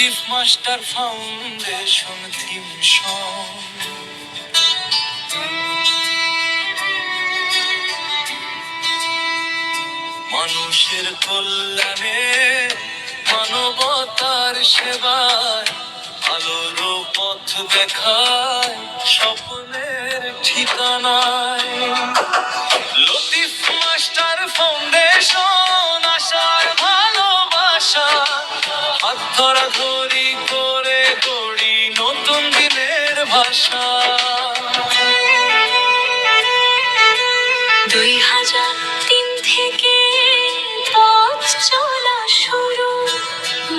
Latif master foundation theme song. মানুষের কল্যাণে মানবতার সেবায় আলোর পথ দেখায় স্বপ্নের ঠিকানায়। লতিফ মাস্টার ফাউন্ডেশন আশার ভালোবাসা, হাত ধরাধরি করে গড়ি নতুন দিনের ভাষা। 2003 থেকে পথ চলা শুরু,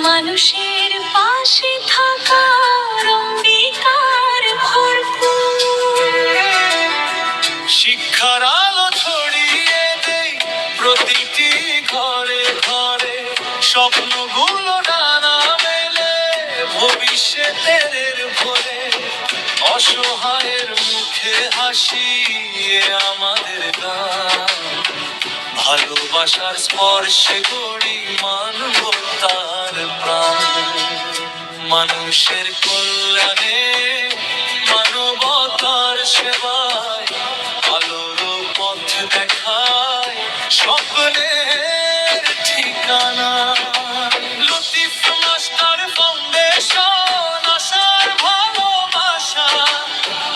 মানুষের পাশে থাকার অঙ্গীকার ভরপুর। শিক্ষার আলো ছড়িয়ে দেই প্রতিটি ঘরে ঘরে, স্বপ্নগুলো ডানা মেলে ভবিষ্যতের ভোরে। অসহায়ের মুখে হাসি আমাদের গান, ভালোবাসার স্পর্শে গড়ি মানবতার প্রাণ। মানুষের কল্যাণে মানবতার সেবায় আলোর পথ দেখায় স্বপ্নের ঠিকানা। লতিফ মাস্টার ফাউন্ডেশন আশার ভালোবাসা,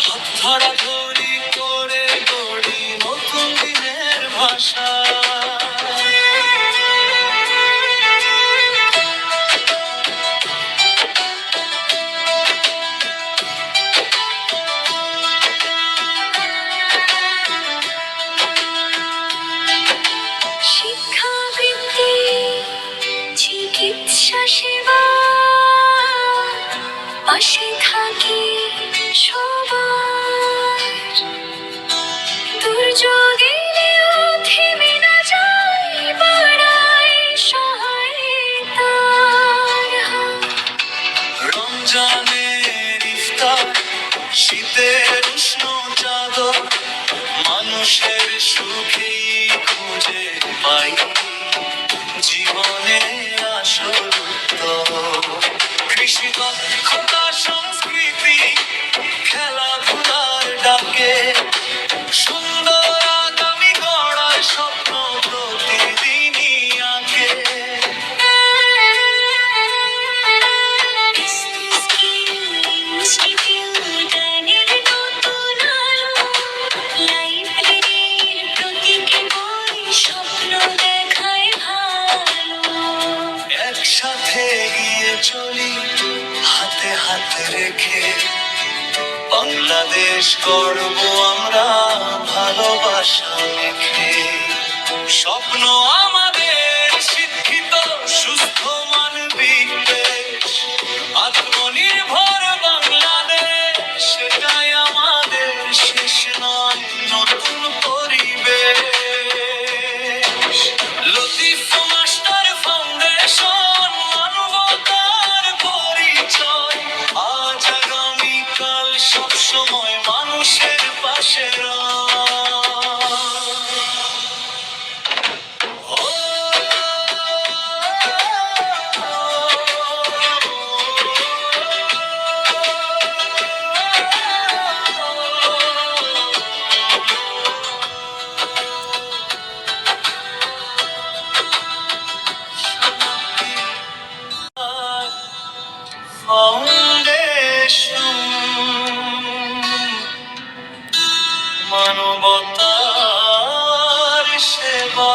হাত ধরাধরি করে গড়ি নতুন দিনের ভাষা। শিক্ষাবৃত্তি, চিকিৎসা সেবা, পাশে থাকি সবার। দুর্যোগে থেমে না যাই, বাড়াই সহায়তার হাত। রমজানের ইফতার, শীতের উষ্ণ চাদর, মানুষের সুখেই খুঁজে পাই জীবনে আসল উত্তর। কৃষি দক্ষতা, সংস্কৃতি, খেলাধুলার ডাকে সুন্দর আগামী গড়ার স্বপ্ন প্রতিদিনই আঁকে। ইনস্টিটিউটের নতুন আলো, লাইব্রেরির প্রতীকী বই স্বপ্ন দেখায় ভালো। একসাথে গিয়ে চলি হাতে হাতে রেখে, বাংলাদেশ গড়ব আমরা ভালোবাসা মেখে। স্বপ্ন আমাদের শিক্ষিত সুস্থ মানবিক দেশ, আত্মনির্ভর বাংলাদেশ, সেটাই আমাদের শেষ নয় নতুন পরিবেশ। লতিফ মাস্টার ফাউন্ডেশন মানবতার পরিচয়, আজ আগামীকাল সবসময় মানুষের পাশে ফাউন্ডেশন মানবতার সেবা।